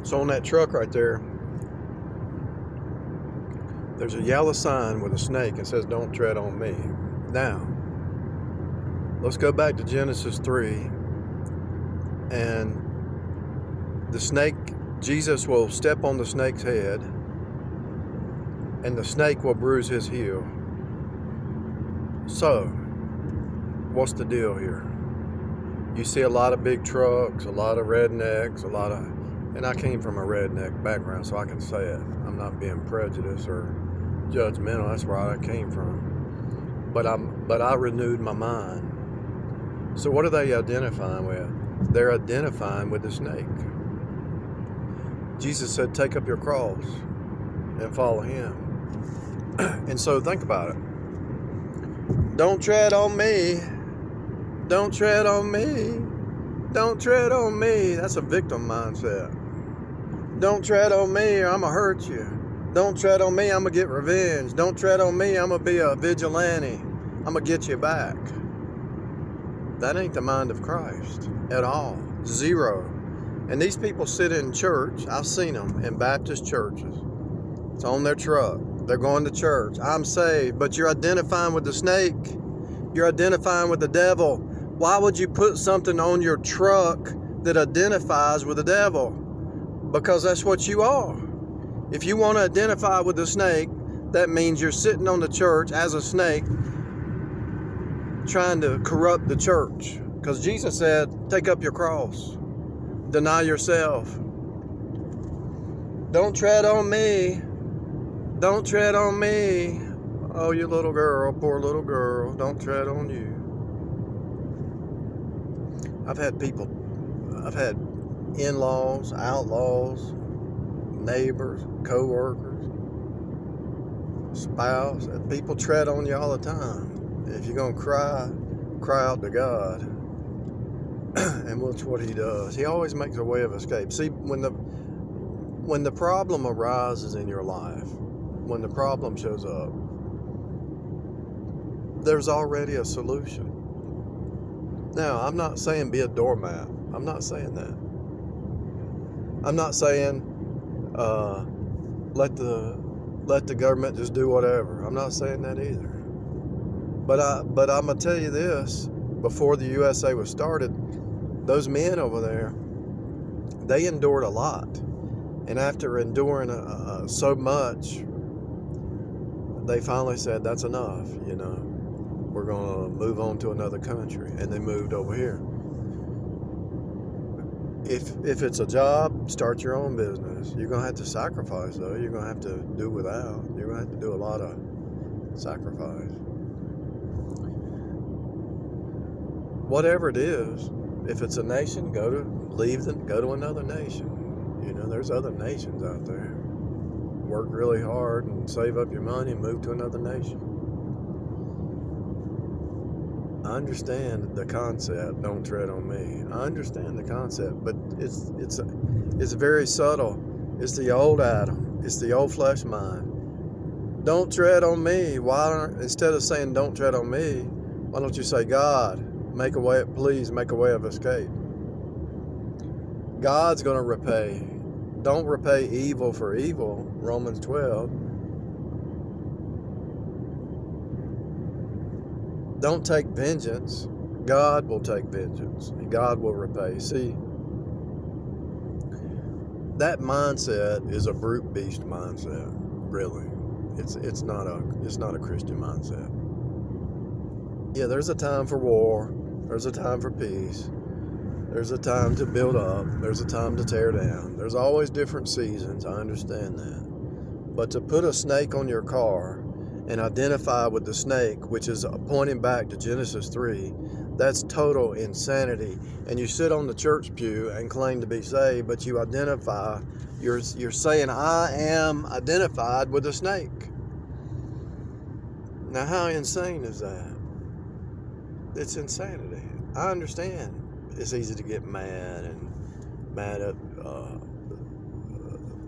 So on that truck right there, there's a yellow sign with a snake and says, "Don't tread on me." Now, let's go back to Genesis 3. And the snake, Jesus will step on the snake's head, and the snake will bruise his heel. So, what's the deal here? You see a lot of big trucks, a lot of rednecks, and I came from a redneck background, so I can say it. I'm not being prejudiced or judgmental. That's where I came from. But I renewed my mind. So what are they identifying with? They're identifying with the snake. Jesus said, "Take up your cross and follow him." And so think about it. Don't tread on me. Don't tread on me. Don't tread on me. That's a victim mindset. Don't tread on me or I'm going to hurt you. Don't tread on me, I'm going to get revenge. Don't tread on me, I'm going to be a vigilante. I'm going to get you back. That ain't the mind of Christ at all. Zero. And these people sit in church. I've seen them in Baptist churches. It's on their truck. They're going to church. I'm saved, but you're identifying with the snake. You're identifying with the devil. Why would you put something on your truck that identifies with the devil? Because that's what you are. If you want to identify with the snake, that means you're sitting on the church as a snake trying to corrupt the church. Because Jesus said, take up your cross. Deny yourself. Don't tread on me. Don't tread on me. Oh, you little girl, poor little girl. Don't tread on you. I've had in-laws, outlaws, neighbors, co-workers, spouse. People tread on you all the time. If you're going to cry out to God. And that's what he does. He always makes a way of escape. See, when the problem arises in your life, when the problem shows up, there's already a solution. Now, I'm not saying be a doormat. I'm not saying that. I'm not saying let the government just do whatever. I'm not saying that either. But I'm gonna tell you this: before the USA was started, those men over there, they endured a lot, and after enduring so much, they finally said, "That's enough." You know, we're gonna move on to another country, and they moved over here. If it's a job, start your own business. You're going to have to sacrifice, though. You're going to have to do without. You're going to have to do a lot of sacrifice. Whatever it is, if it's a nation, go to another nation. You know, there's other nations out there. Work really hard and save up your money and move to another nation. I understand the concept, don't tread on me. I understand the concept, but it's very subtle. It's the old Adam. It's the old flesh mind. Don't tread on me. Instead of saying don't tread on me, why don't you say, God, please make a way of escape. God's going to repay. Don't repay evil for evil, Romans 12. Don't take vengeance. God will take vengeance. And God will repay. See, that mindset is a brute beast mindset, really. It's not a Christian mindset. Yeah, there's a time for war. There's a time for peace. There's a time to build up. There's a time to tear down. There's always different seasons. I understand that. But to put a snake on your car and identify with the snake, which is pointing back to Genesis 3, that's total insanity. And you sit on the church pew and claim to be saved, but you identify, you're saying, I am identified with the snake. Now, how insane is that? It's insanity. I understand it's easy to get mad at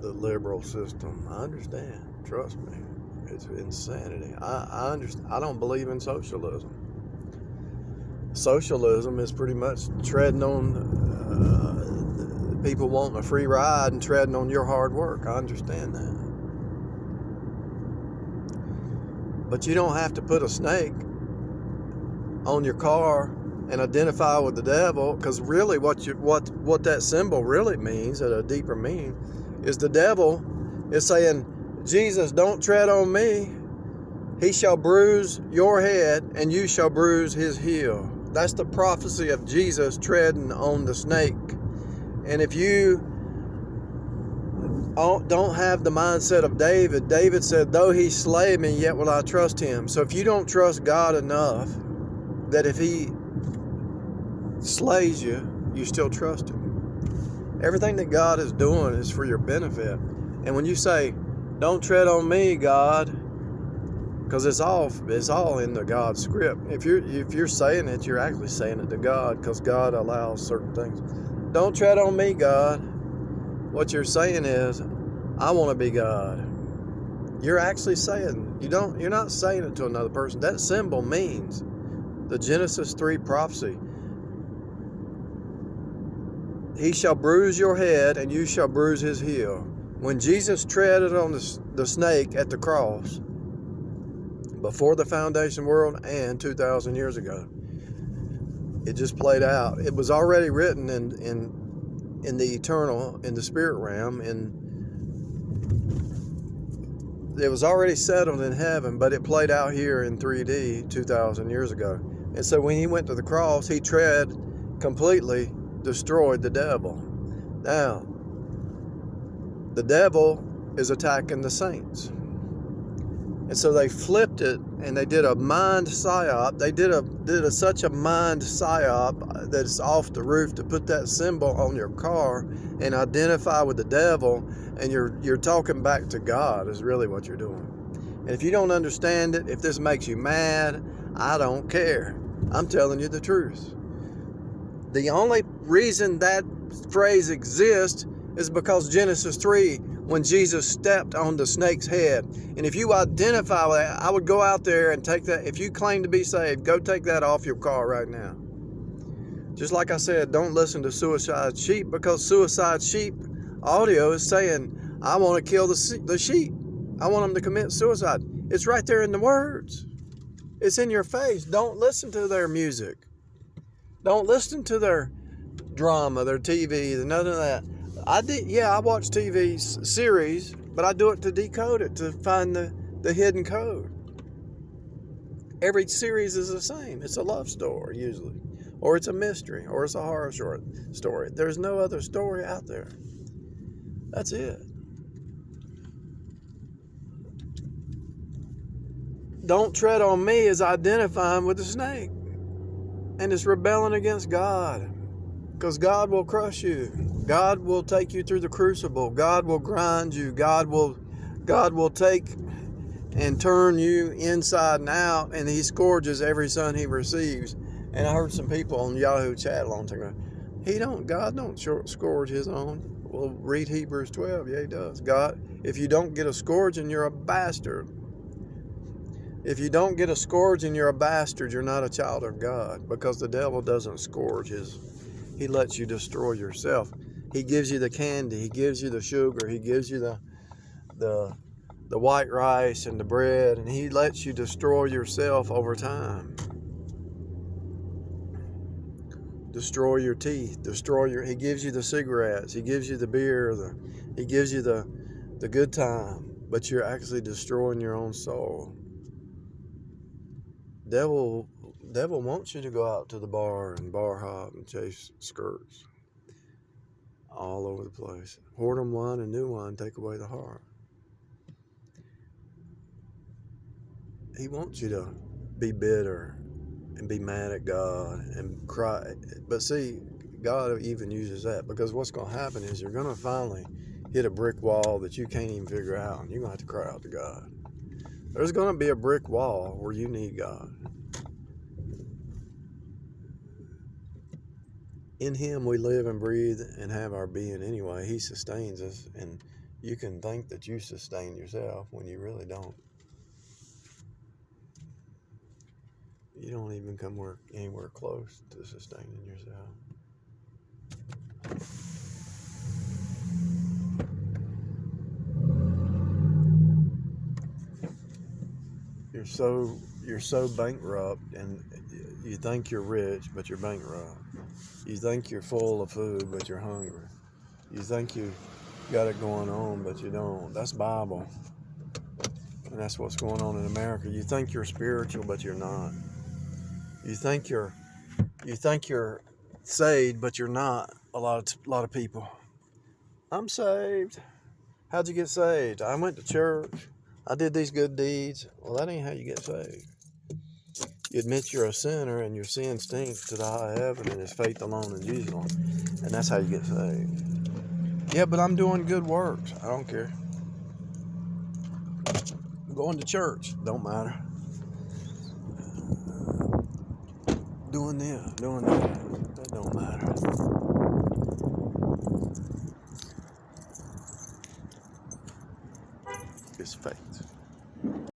the liberal system. I understand. Trust me. It's insanity. I understand. I don't believe in socialism. Socialism is pretty much treading on people wanting a free ride and treading on your hard work. I understand that. But you don't have to put a snake on your car and identify with the devil, because really what that symbol really means, at a deeper meaning, is the devil is saying, Jesus, don't tread on me. He shall bruise your head and you shall bruise his heel. That's the prophecy of Jesus treading on the snake. And if you don't have the mindset of David, David said, though he slay me, yet will I trust him. So if you don't trust God enough that if he slays you, you still trust him. Everything that God is doing is for your benefit. And when you say, don't tread on me, God, because it's all in the God script. If you're saying it, you're actually saying it to God, because God allows certain things. Don't tread on me, God. What you're saying is, I want to be God. You're actually saying, you're not saying it to another person. That symbol means the Genesis 3 prophecy. He shall bruise your head and you shall bruise his heel. When Jesus treaded on the snake at the cross, before the foundation world and 2,000 years ago, it just played out. It was already written in the eternal, in the spirit realm, and it was already settled in heaven, but it played out here in 3D 2,000 years ago. And so when he went to the cross, he completely destroyed the devil. Now, the devil is attacking the saints. And so they flipped it and they did a mind psyop. They did such a mind psyop that it's off the roof to put that symbol on your car and identify with the devil, and you're talking back to God is really what you're doing. And if you don't understand it, if this makes you mad, I don't care. I'm telling you the truth. The only reason that phrase exists is because Genesis 3, when Jesus stepped on the snake's head. And if you identify with that, I would go out there and take that. If you claim to be saved, go take that off your car right now. Just like I said, don't listen to Suicide Sheep, because Suicide Sheep audio is saying, I want to kill the sheep. I want them to commit suicide. It's right there in the words. It's in your face. Don't listen to their music. Don't listen to their drama, their TV, none of that. I watch TV series, but I do it to decode it, to find the hidden code. Every series is the same. It's a love story, usually. Or it's a mystery, or it's a horror short story. There's no other story out there. That's it. Don't tread on me is identifying with the snake. And it's rebelling against God. Because God will crush you. God will take you through the crucible. God will grind you. God will take and turn you inside and out, and he scourges every son he receives. And I heard some people on Yahoo chat a long time ago. God don't scourge his own. Well, read Hebrews 12. Yeah, he does. God, if you don't get a scourging, you're a bastard. If you don't get a scourging, you're a bastard. You're not a child of God, because the devil doesn't scourge he lets you destroy yourself. He gives you the candy. He gives you the sugar. He gives you the white rice and the bread, and he lets you destroy yourself over time. Destroy your teeth. He gives you the cigarettes. He gives you the beer. He gives you the good time, but you're actually destroying your own soul. Devil wants you to go out to the bar and bar hop and chase skirts all over the place. Whoredom wine and new wine take away the heart. He wants you to be bitter and be mad at God and cry. But see, God even uses that, because what's going to happen is you're going to finally hit a brick wall that you can't even figure out, and you're going to have to cry out to God. There's going to be a brick wall where you need God. In him we live and breathe and have our being anyway. He sustains us, and you can think that you sustain yourself when you really don't. You don't even come anywhere close to sustaining yourself. You're so bankrupt, and you think you're rich, but you're bankrupt. You think you're full of food, but you're hungry. You think you got it going on, but you don't. That's Bible. And that's what's going on in America. You think you're spiritual, but you're not. You think you're saved, but you're not. A lot of people. I'm saved. How'd you get saved? I went to church. I did these good deeds. Well, that ain't how you get saved. You admit you're a sinner, and your sin stinks to the high heaven, and it's faith alone in Jesus alone. And that's how you get saved. Yeah, but I'm doing good works. I don't care. Going to church don't matter. Doing this, doing that don't matter. It's faith.